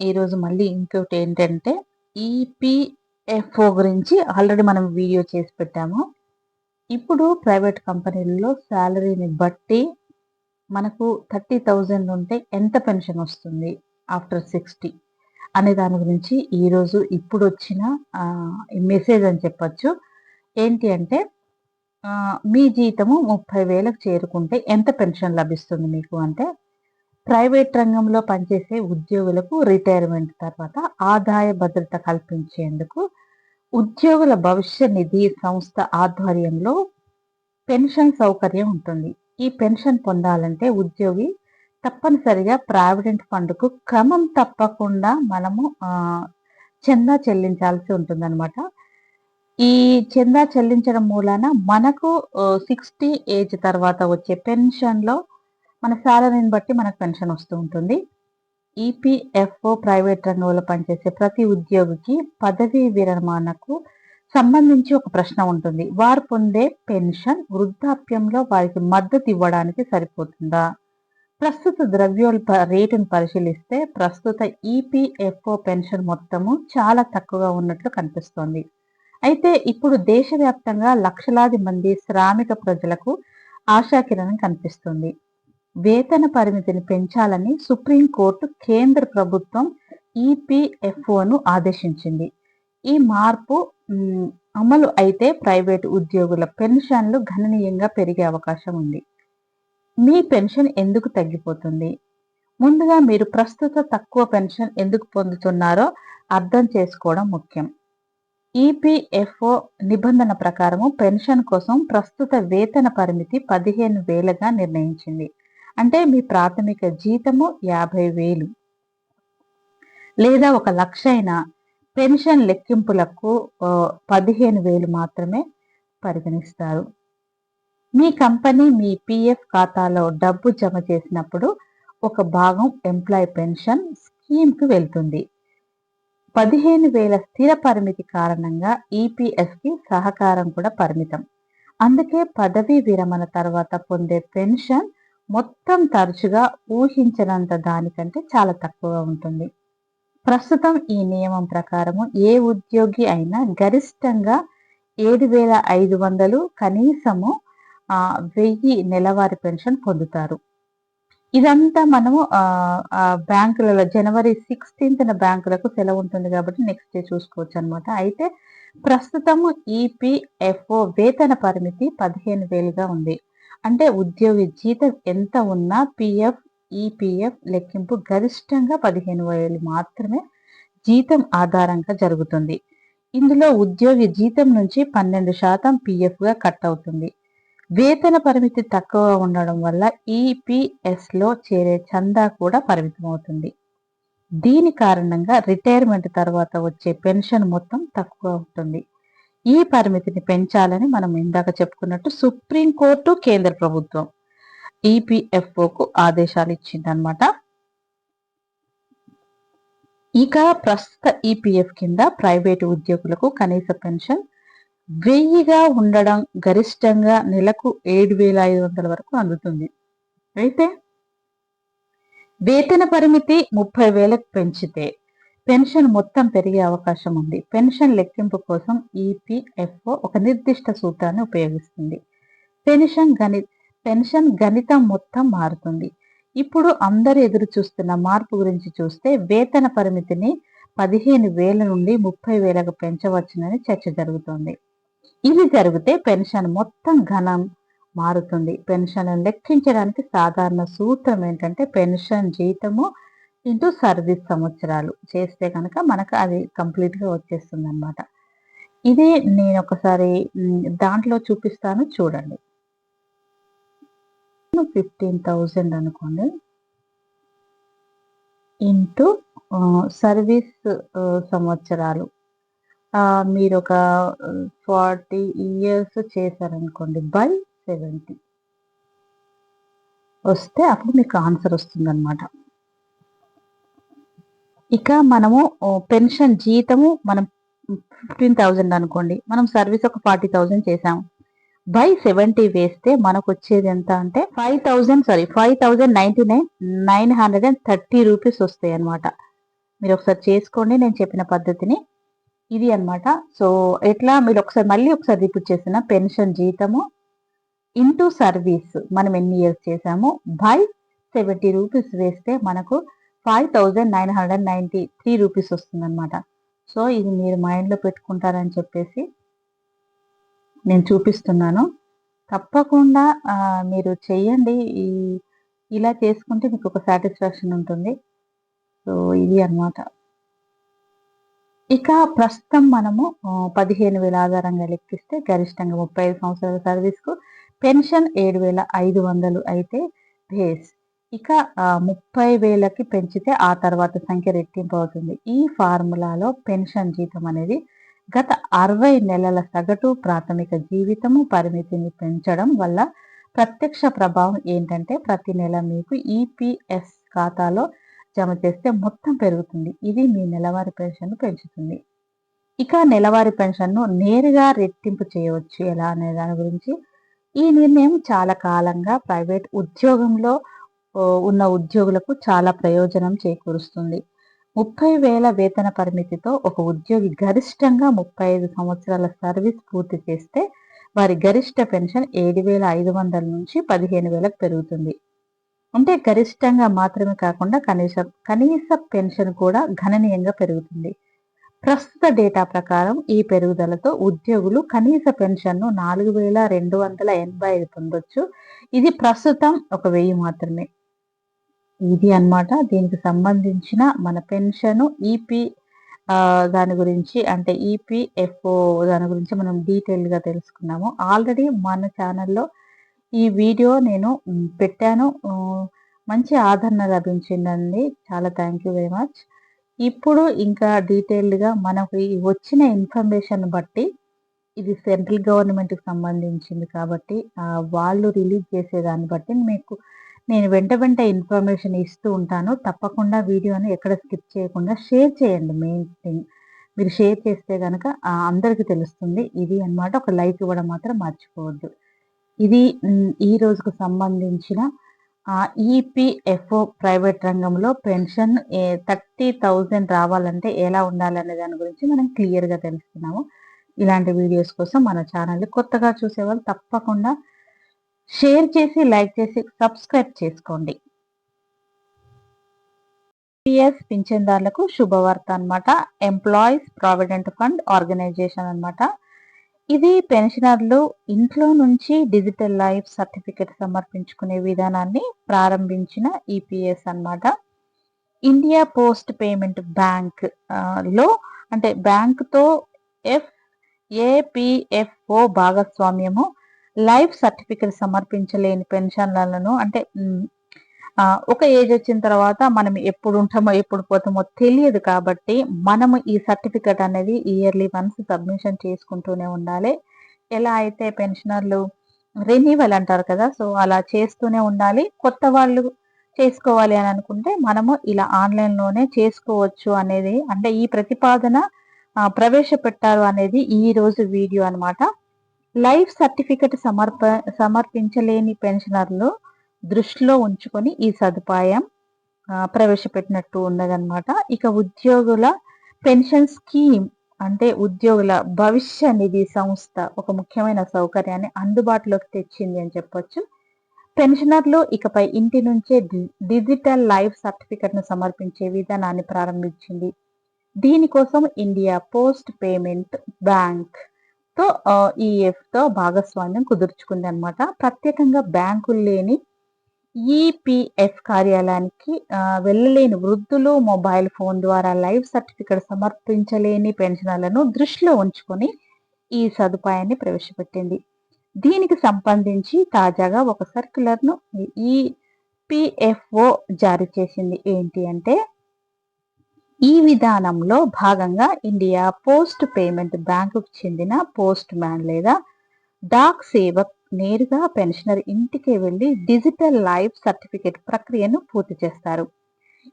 ఈరోజు మళ్ళీ ఇంకోటి ఏంటంటే, ఈపీఎఫ్ఓ గురించి ఆల్రెడీ మనం వీడియో చేసి పెట్టాము. ఇప్పుడు ప్రైవేట్ కంపెనీల్లో సాలరీని బట్టి మనకు 30,000 ఉంటే ఎంత పెన్షన్ వస్తుంది ఆఫ్టర్ 60 అనే దాని గురించి ఈరోజు ఇప్పుడొచ్చిన మెసేజ్ అని చెప్పొచ్చు. ఏంటి అంటే మీ జీతము 30,000కి చేరుకుంటే ఎంత పెన్షన్ లభిస్తుంది మీకు అంటే, ప్రైవేట్ రంగంలో పనిచేసే ఉద్యోగులకు రిటైర్మెంట్ తర్వాత ఆదాయ భద్రత కల్పించేందుకు ఉద్యోగుల భవిష్య నిధి సంస్థ ఆధ్వర్యంలో పెన్షన్ సౌకర్యం ఉంటుంది. ఈ పెన్షన్ పొందాలంటే ఉద్యోగి తప్పనిసరిగా ప్రావిడెంట్ ఫండ్‌కు క్రమం తప్పకుండా మనము చందా చెల్లించాల్సి ఉంటుందన్నమాట. ఈ చందా చెల్లించడం మూలాన మనకు 60 ఏజ్ తర్వాత వచ్చే పెన్షన్‌లో మన సాలరీని బట్టి మనకు పెన్షన్ వస్తూ ఉంటుంది. ఈపీఎఫ్ఓ ప్రైవేట్ రంగంలో పనిచేసే ప్రతి ఉద్యోగికి పదవీ విరమణకు సంబంధించి ఒక ప్రశ్న ఉంటుంది. వారు పొందే పెన్షన్ వృద్ధాప్యంలో వారికి మద్దతు ఇవ్వడానికి సరిపోతుందా? ప్రస్తుత ద్రవ్యోల్బ రేటును పరిశీలిస్తే ప్రస్తుత ఈపీఎఫ్ఓ పెన్షన్ మొత్తము చాలా తక్కువగా ఉన్నట్లు కనిపిస్తోంది. అయితే ఇప్పుడు దేశవ్యాప్తంగా లక్షలాది మంది శ్రామిక ప్రజలకు ఆశాకిరణం కనిపిస్తుంది. వేతన పరిమితిని పెంచాలని సుప్రీంకోర్టు కేంద్ర ప్రభుత్వం ఈపీఎఫ్ఓను ఆదేశించింది. ఈ మార్పు అమలు అయితే ప్రైవేటు ఉద్యోగుల పెన్షన్లు గణనీయంగా పెరిగే అవకాశం ఉంది. మీ పెన్షన్ ఎందుకు తగ్గిపోతుంది? ముందుగా మీరు ప్రస్తుత తక్కువ పెన్షన్ ఎందుకు పొందుతున్నారో అర్థం చేసుకోవడం ముఖ్యం. ఈపీఎఫ్ఓ నిబంధన ప్రకారము పెన్షన్ కోసం ప్రస్తుత వేతన పరిమితి 15,000గా నిర్ణయించింది. అంటే మీ ప్రాథమిక జీతము 50,000 లేదా 1,00,000 అయినా పెన్షన్ లెక్కింపులకు 15,000 మాత్రమే పరిగణిస్తారు. మీ కంపెనీ మీ పీఎఫ్ ఖాతాలో డబ్బు జమ చేసినప్పుడు ఒక భాగం ఎంప్లాయీ పెన్షన్ స్కీమ్‌కి వెళ్తుంది. 15,000 స్థిర పరిమితి కారణంగా ఈపీఎఫ్‌కి సహకారం కూడా పరిమితం. అందుకే పదవీ విరమణ తర్వాత పొందే పెన్షన్ మొత్తం తరచుగా ఊహించినంత దానికంటే చాలా తక్కువగా ఉంటుంది. ప్రస్తుతం ఈ నియమం ప్రకారము ఏ ఉద్యోగి అయినా గరిష్టంగా 7,500 కనీసము 1,000 నెలవారీ పెన్షన్ పొందుతారు. ఇదంతా మనము బ్యాంకులలో జనవరి 16న బ్యాంకులకు సెలవు ఉంటుంది కాబట్టి నెక్స్ట్ డే చూసుకోవచ్చు అనమాట. అయితే ప్రస్తుతము ఈపీఎఫ్ఓ వేతన పరిమితి 15,000గా ఉంది. అంటే ఉద్యోగి జీతం ఎంత ఉన్నా పీఎఫ్, ఈపీఎఫ్ లెక్కింపు గరిష్టంగా 15,000 మాత్రమే జీతం ఆధారంగా జరుగుతుంది. ఇందులో ఉద్యోగి జీతం నుంచి 12% పీఎఫ్గా కట్ అవుతుంది. వేతన పరిమితి తక్కువగా ఉండడం వల్ల ఈపీఎస్లో చేరే చందా కూడా పరిమితమవుతుంది. దీని కారణంగా రిటైర్మెంట్ తర్వాత వచ్చే పెన్షన్ మొత్తం తక్కువ ఉంటుంది. ఈ పరిమితిని పెంచాలని మనం ఇందాక చెప్పుకున్నట్టు సుప్రీంకోర్టు కేంద్ర ప్రభుత్వం ఈపీఎఫ్ఓకు ఆదేశాలు ఇచ్చిందనమాట. ఇక ప్రస్తుత ఈపీఎఫ్ కింద ప్రైవేటు ఉద్యోగులకు కనీస పెన్షన్ 1,000గా ఉండడం గరిష్టంగా నెలకు 7,500 వరకు అందుతుంది. అయితే వేతన పరిమితి 30,000కు పెంచితే పెన్షన్ మొత్తం పెరిగే అవకాశం ఉంది. పెన్షన్ లెక్కింపు కోసం ఈపీఎఫ్ఓ ఒక నిర్దిష్ట సూత్రాన్ని ఉపయోగిస్తుంది. పెన్షన్ గణితం మొత్తం మారుతుంది. ఇప్పుడు అందరూ ఎదురు చూస్తున్న మార్పు గురించి చూస్తే వేతన పరిమితిని 15,000 నుండి 30,000కు పెంచవచ్చునని చర్చ జరుగుతోంది. ఇది జరిగితే పెన్షన్ మొత్తం గణం మారుతుంది. పెన్షన్ లెక్కించడానికి సాధారణ సూత్రం ఏంటంటే పెన్షన్ జీతము ఇంటూ సర్వీస్ సంవత్సరాలు చేస్తే కనుక మనకు అది కంప్లీట్‌గా వచ్చేస్తుంది అనమాట. ఇది నేను ఒకసారి దాంట్లో చూపిస్తాను చూడండి. 15,000 అనుకోండి. ఇంటూ సర్వీస్ సంవత్సరాలు. మీరు ఒక 40 ఇయర్స్ చేశారనుకోండి బై 70 వస్తే అప్పుడు మీకు ఆన్సర్ వస్తుందన్నమాట. ఇక మనము పెన్షన్ జీతము మనం 15,000 అనుకోండి. మనం సర్వీస్ ఒక 40,000 చేసాము. బై 70 వేస్తే మనకు వచ్చేది ఎంత అంటే 5,099 930 రూపీస్ వస్తాయి అన్నమాట. మీరు ఒకసారి చేసుకోండి నేను చెప్పిన పద్ధతిని. ఇది అన్నమాట. సో, ఎట్లా మీరు మళ్ళీ ఒకసారి రిపీట్ చేస్తున్నా. పెన్షన్ జీతము ఇంటూ సర్వీస్ మనం ఎన్ని ఇయర్స్ చేశామో బై 70 రూపీస్ వేస్తే మనకు 5,993 రూపీస్ వస్తుందన్నమాట. సో, ఇది మీరు మైండ్‌లో పెట్టుకుంటారని చెప్పేసి నేను చూపిస్తున్నాను. తప్పకుండా మీరు చెయ్యండి. ఇలా చేసుకుంటే మీకొక సాటిస్ఫాక్షన్ ఉంటుంది. సో, ఇది అన్నమాట. ఇక ప్రస్తుతం మనము 15,000 ఆధారంగా లెక్కిస్తే గరిష్టంగా 35 సంవత్సరాల సర్వీస్‌కు పెన్షన్ 7,500 అయితే బేస్. ఇక 30,000కి పెంచితే ఆ తర్వాత సంఖ్య రెట్టింపు అవుతుంది. ఈ ఫార్ములాలో పెన్షన్ జీతం అనేది గత 60 నెలల సగటు ప్రాథమిక జీవితము పరిమితిని పెంచడం వల్ల ప్రత్యక్ష ప్రభావం ఏంటంటే ప్రతి నెల మీకు ఈపీఎస్ ఖాతాలో జమ చేస్తే మొత్తం పెరుగుతుంది. ఇది మీ నెలవారీ పెన్షన్‌ను పెంచుతుంది. ఇక నెలవారీ పెన్షన్‌ను నేరుగా రెట్టింపు చేయవచ్చు ఎలా అనే దాని గురించి. ఈ నిర్ణయం చాలా కాలంగా ప్రైవేట్ ఉద్యోగంలో ఉన్న ఉద్యోగులకు చాలా ప్రయోజనం చేకూరుస్తుంది. 30,000 వేతన పరిమితితో ఒక ఉద్యోగి గరిష్టంగా 35 సంవత్సరాల సర్వీస్ పూర్తి చేస్తే వారి గరిష్ట పెన్షన్ 7,500 నుంచి 15,000కు పెరుగుతుంది. అంటే గరిష్టంగా మాత్రమే కాకుండా కనీస పెన్షన్ కూడా గణనీయంగా పెరుగుతుంది. ప్రస్తుత డేటా ప్రకారం ఈ పెరుగుదలతో ఉద్యోగులు కనీస పెన్షన్‌ను 4,285 పొందొచ్చు. ఇది ప్రస్తుతం ఒక 1000 మాత్రమే. ఇది అన్నమాట. దీనికి సంబంధించిన మన పెన్షను దాని గురించి అంటే ఈపీఎఫ్ఓ దాని గురించి మనం డీటెయిల్‌గా తెలుసుకున్నాము. ఆల్రెడీ మన ఛానల్‌లో ఈ వీడియో నేను పెట్టాను. మంచి ఆదరణ లభించిందండి. చాలా థ్యాంక్ యూ వెరీ మచ్. ఇప్పుడు ఇంకా డీటెయిల్డ్‌గా మనకు ఈ వచ్చిన ఇన్ఫర్మేషన్ బట్టి ఇది సెంట్రల్ గవర్నమెంట్‌కి సంబంధించింది కాబట్టి వాళ్ళు రిలీజ్ చేసే దాన్ని బట్టి నేను వెంట ఇన్ఫర్మేషన్ ఇస్తూ ఉంటాను. తప్పకుండా వీడియోని ఎక్కడ స్కిప్ చేయకుండా షేర్ చేయండి మెయిన్ థింగ్. మీరు షేర్ చేస్తే గనక అందరికి తెలుస్తుంది. ఇది అన్నమాట. ఒక లైక్ ఇవ్వడం మాత్రం మర్చిపోవద్దు. ఇది ఈ రోజుకు సంబంధించిన ఈపీఎఫ్ఓ ప్రైవేట్ రంగంలో పెన్షన్ 30,000 రావాలంటే ఎలా ఉండాలనే దాని గురించి మనం క్లియర్‌గా తెలుసుకున్నాము. ఇలాంటి వీడియోస్ కోసం మన ఛానల్‌ని కొత్తగా చూసేవాళ్ళు తప్పకుండా షేర్ చేసి, లైక్ చేసి, సబ్స్క్రైబ్ చేసుకోండి. ఈపీఎస్ పింఛన్దారులకు శుభవార్త అన్నమాట. ఎంప్లాయీస్ ప్రావిడెంట్ ఫండ్ ఆర్గనైజేషన్ అన్నమాట. ఇది పెన్షనర్లు ఇంట్లో నుంచి డిజిటల్ లైఫ్ సర్టిఫికెట్ సమర్పించుకునే విధానాన్ని ప్రారంభించిన ఈపీఎస్ అన్నమాట. ఇండియా పోస్ట్ పేమెంట్ బ్యాంక్ లో అంటే బ్యాంకుతో ఏపీఎఫ్ఓ భాగస్వామ్యము లైఫ్ సర్టిఫికెట్ సమర్పించలేని పెన్షన్లను అంటే ఒక ఏజ్ వచ్చిన తర్వాత మనం ఎప్పుడు ఉంటామో ఎప్పుడు పోతామో తెలియదు కాబట్టి మనము ఈ సర్టిఫికెట్ అనేది ఇయర్లీ వన్స్ సబ్మిషన్ చేసుకుంటూనే ఉండాలి. ఎలా అయితే పెన్షనర్లు రెన్యువల్ అంటారు కదా! సో, అలా చేస్తూనే ఉండాలి. కొత్త వాళ్ళు చేసుకోవాలి అని అనుకుంటే మనము ఇలా ఆన్‌లైన్‌లోనే చేసుకోవచ్చు అనేది అంటే ఈ ప్రతిపాదన ప్రవేశపెట్టారు అనేది ఈ రోజు వీడియో అన్నమాట. లైఫ్ సర్టిఫికెట్ సమర్పించలేని పెన్షనర్లు దృష్టిలో ఉంచుకొని ఈ సదుపాయం ప్రవేశపెట్టినట్టు ఉన్నదన్నమాట. ఇక ఉద్యోగుల పెన్షన్ స్కీమ్ అంటే ఉద్యోగుల భవిష్య నిధి సంస్థ ఒక ముఖ్యమైన సౌకర్యాన్ని అందుబాటులోకి తెచ్చింది అని చెప్పొచ్చు. పెన్షనర్లు ఇకపై ఇంటి నుంచే డిజిటల్ లైఫ్ సర్టిఫికెట్‌ను సమర్పించే విధానాన్ని ప్రారంభించింది. దీనికోసం ఇండియా పోస్ట్ పేమెంట్ బ్యాంక్ తో ఈఎఫ్‌తో భాగస్వామ్యం కుదుర్చుకుందన్నమాట. ప్రత్యేకంగా బ్యాంకులు లేని ఈపీఎఫ్ కార్యాలయానికి వెళ్ళలేని వృద్ధులు మొబైల్ ఫోన్ ద్వారా లైఫ్ సర్టిఫికెట్ సమర్పించలేని పెన్షనర్లను దృష్టిలో ఉంచుకొని ఈ సదుపాయాన్ని ప్రవేశపెట్టింది. దీనికి సంబంధించి తాజాగా ఒక సర్క్యులర్‌ను ఈపీఎఫ్ఓ జారీ చేసింది. ఏంటి అంటే ఈ విధానంలో భాగంగా ఇండియా పోస్ట్ పేమెంట్ బ్యాంకుకు చెందిన పోస్ట్ మ్యాన్ లేదా డాక్ సేవక్ నేరుగా పెన్షనర్ ఇంటికి వెళ్లి డిజిటల్ లైఫ్ సర్టిఫికెట్ ప్రక్రియను పూర్తి చేస్తారు.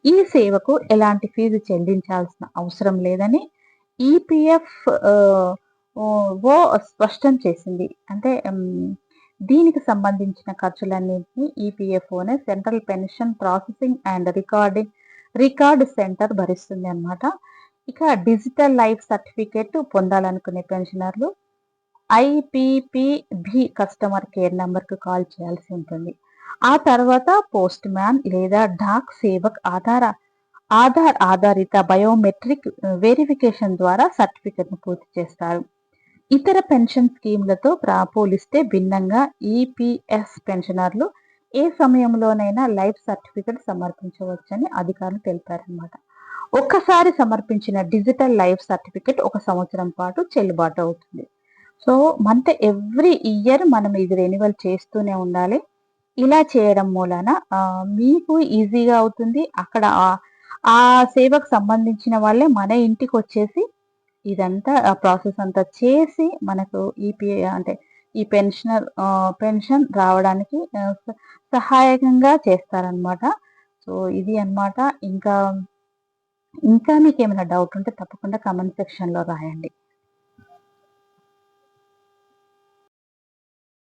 ఈ సేవకు ఎలాంటి ఫీజు చెల్లించాల్సిన అవసరం లేదని ఈపీఎఫ్ ఓ స్పష్టం చేసింది. అంటే దీనికి సంబంధించిన ఖర్చులన్నింటినీ ఈపీఎఫ్ఓనే central pension processing and recording record centre భరిస్తుంది అన్నమాట. ఇక డిజిటల్ లైఫ్ సర్టిఫికేట్ పొందాలనుకునే పెన్షనర్లు ఐపీపీబీ కస్టమర్ కేర్ నంబర్‌కి కాల్ చేయాల్సి ఉంటుంది. ఆ తర్వాత పోస్ట్ మ్యాన్ లేదా డాక్ సేవక్ ఆధార్ ఆధారిత బయోమెట్రిక్ వెరిఫికేషన్ ద్వారా సర్టిఫికేట్‌ను పూర్తి చేస్తారు. ఇతర పెన్షన్ స్కీమ్‌లతో పోలిస్తే భిన్నంగా ఈపీఎస్ పెన్షనర్లు ఏ సమయంలోనైనా లైఫ్ సర్టిఫికేట్ సమర్పించవచ్చని అధికారులు తెలిపారన్నమాట. ఒక్కసారి సమర్పించిన డిజిటల్ లైఫ్ సర్టిఫికేట్ 1 సంవత్సరం పాటు చెల్లుబాటు అవుతుంది. సో, అంటే ఎవ్రీ ఇయర్ మనం ఇది రెన్యువల్ చేస్తూనే ఉండాలి. ఇలా చేయడం మూలాన మీకు ఈజీగా అవుతుంది. అక్కడ ఆ సేవకు సంబంధించిన వాళ్ళే మన ఇంటికొచ్చేసి ఇదంతా ప్రాసెస్ అంతా చేసి మనకు అంటే ఈ పెన్షన్ రావడానికి సహాయకంగా చేస్తారనమాట. సో, ఇది అన్నమాట. ఇంకా మీకేమైనా డౌట్ ఉంటే తప్పకుండా కామెంట్ సెక్షన్‌లో రాయండి.